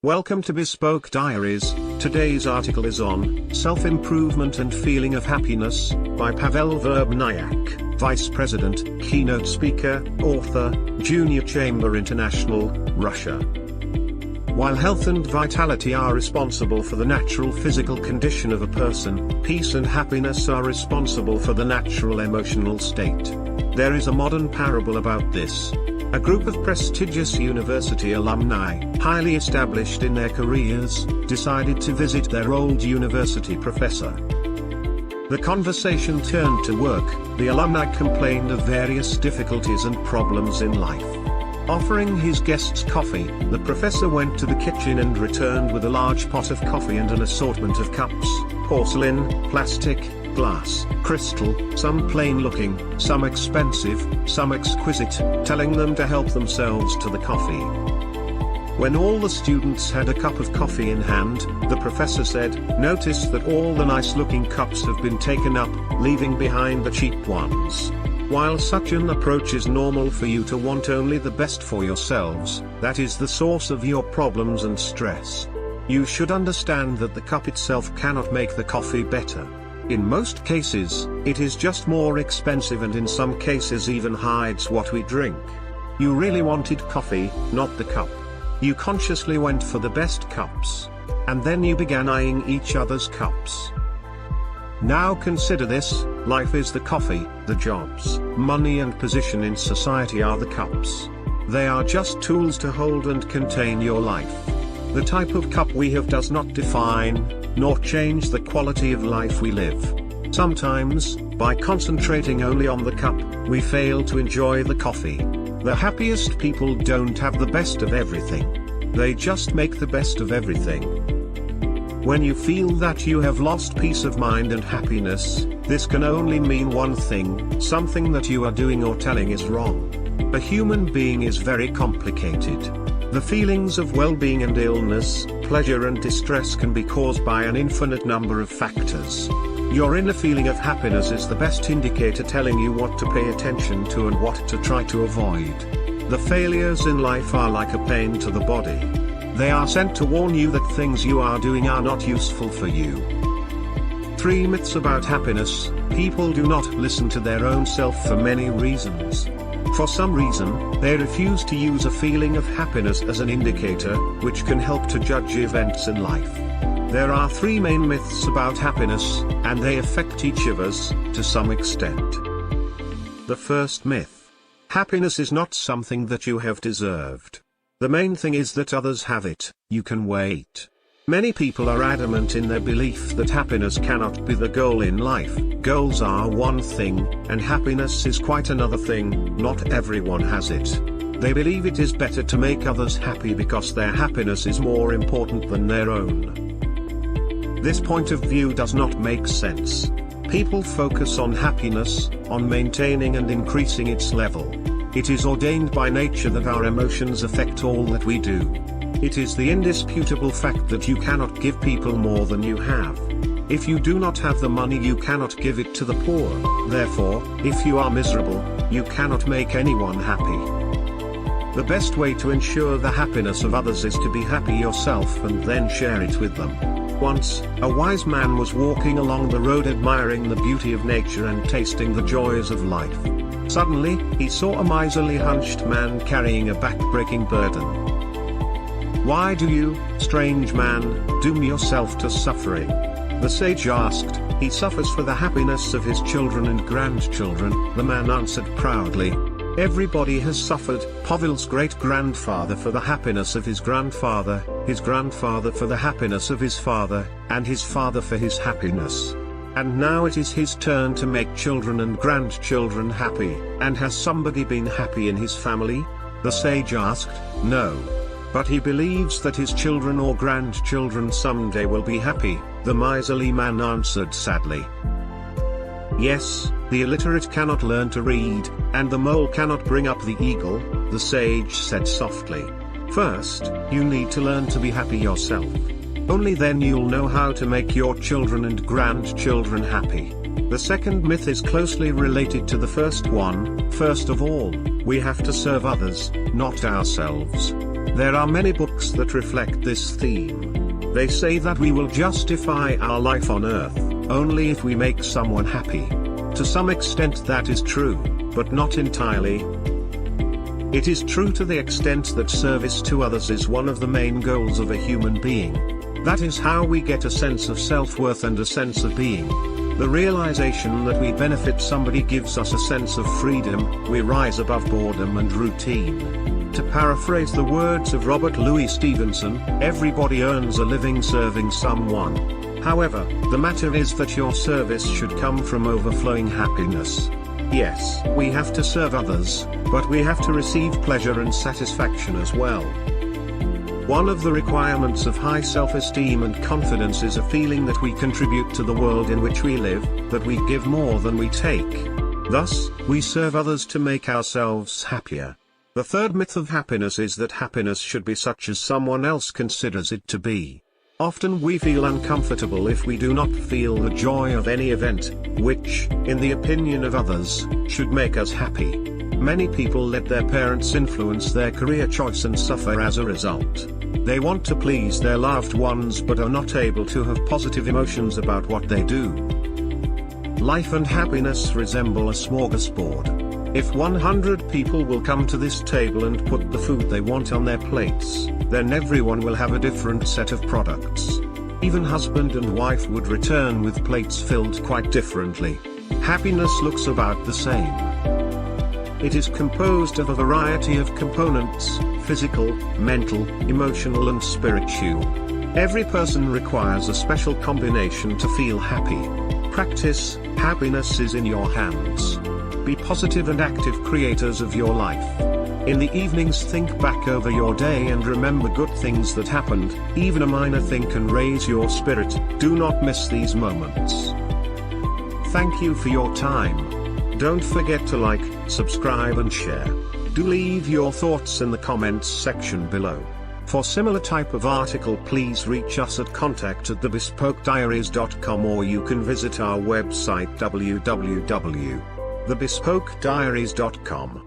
Welcome to Bespoke Diaries. Today's article is on Self-Improvement and Feeling of Happiness by Pavel Verbnyak, Vice President, Keynote Speaker, Author, Junior Chamber International, Russia. While health and vitality are responsible for the natural physical condition of a person, peace and happiness are responsible for the natural emotional state. There is a modern parable about this. A group of prestigious university alumni, highly established in their careers, decided to visit their old university professor. The conversation turned to work. The alumni complained of various difficulties and problems in life. Offering his guests coffee, the professor went to the kitchen and returned with a large pot of coffee and an assortment of cups, porcelain, plastic, glass, crystal, some plain-looking, some expensive, some exquisite, telling them to help themselves to the coffee. When all the students had a cup of coffee in hand, the professor said, "Notice that all the nice-looking cups have been taken up, leaving behind the cheap ones. While such an approach is normal for you to want only the best for yourselves, that is the source of your problems and stress. You should understand that the cup itself cannot make the coffee better. In most cases, it is just more expensive and in some cases even hides what we drink. You really wanted coffee, not the cup. You consciously went for the best cups. And then you began eyeing each other's cups. Now consider this: life is the coffee, the jobs, money and position in society are the cups. They are just tools to hold and contain your life. The type of cup we have does not define, nor change the quality of life we live. Sometimes, by concentrating only on the cup, we fail to enjoy the coffee. The happiest people don't have the best of everything. They just make the best of everything. When you feel that you have lost peace of mind and happiness, this can only mean one thing: something that you are doing or telling is wrong. A human being is very complicated. The feelings of well-being and illness, pleasure and distress can be caused by an infinite number of factors. Your inner feeling of happiness is the best indicator telling you what to pay attention to and what to try to avoid. The failures in life are like a pain to the body. They are sent to warn you that things you are doing are not useful for you. 3 myths about happiness. People do not listen to their own self for many reasons. For some reason, they refuse to use a feeling of happiness as an indicator, which can help to judge events in life. There are 3 main myths about happiness, and they affect each of us, to some extent. The first myth: happiness is not something that you have deserved. The main thing is that others have it, you can wait. Many people are adamant in their belief that happiness cannot be the goal in life. Goals are one thing, and happiness is quite another thing. Not everyone has it. They believe it is better to make others happy because their happiness is more important than their own. This point of view does not make sense. People focus on happiness, on maintaining and increasing its level. It is ordained by nature that our emotions affect all that we do. It is the indisputable fact that you cannot give people more than you have. If you do not have the money, you cannot give it to the poor. Therefore, if you are miserable, you cannot make anyone happy. The best way to ensure the happiness of others is to be happy yourself and then share it with them. Once, a wise man was walking along the road admiring the beauty of nature and tasting the joys of life. Suddenly, he saw a miserly hunched man carrying a back-breaking burden. "Why do you, strange man, doom yourself to suffering?" the sage asked. "He suffers for the happiness of his children and grandchildren," the man answered proudly. "Everybody has suffered. Pavel's great-grandfather for the happiness of his grandfather for the happiness of his father, and his father for his happiness. And now it is his turn to make children and grandchildren happy. And has somebody been happy in his family?" the sage asked. "No. But he believes that his children or grandchildren someday will be happy," the miserly man answered sadly. "Yes, the illiterate cannot learn to read, and the mole cannot bring up the eagle," the sage said softly. "First, you need to learn to be happy yourself. Only then you'll know how to make your children and grandchildren happy." The second myth is closely related to the first one. First of all, we have to serve others, not ourselves. There are many books that reflect this theme. They say that we will justify our life on earth only if we make someone happy. To some extent that is true, but not entirely. It is true to the extent that service to others is one of the main goals of a human being. That is how we get a sense of self-worth and a sense of being. The realization that we benefit somebody gives us a sense of freedom. We rise above boredom and routine. To paraphrase the words of Robert Louis Stevenson, everybody earns a living serving someone. However, the matter is that your service should come from overflowing happiness. Yes, we have to serve others, but we have to receive pleasure and satisfaction as well. One of the requirements of high self-esteem and confidence is a feeling that we contribute to the world in which we live, that we give more than we take. Thus, we serve others to make ourselves happier. The third myth of happiness is that happiness should be such as someone else considers it to be. Often we feel uncomfortable if we do not feel the joy of any event, which, in the opinion of others, should make us happy. Many people let their parents influence their career choice and suffer as a result. They want to please their loved ones but are not able to have positive emotions about what they do. Life and happiness resemble a smorgasbord. If 100 people will come to this table and put the food they want on their plates, then everyone will have a different set of products. Even husband and wife would return with plates filled quite differently. Happiness looks about the same. It is composed of a variety of components: physical, mental, emotional and spiritual. Every person requires a special combination to feel happy. Practice. Happiness is in your hands. Be positive and active creators of your life. In the evenings, think back over your day and remember good things that happened. Even a minor thing can raise your spirit. Do not miss these moments. Thank you for your time. Don't forget to like, subscribe and share. Do leave your thoughts in the comments section below. For similar type of article, please reach us at contact@thebespokediaries.com, or you can visit our website www.thebespokediaries.com.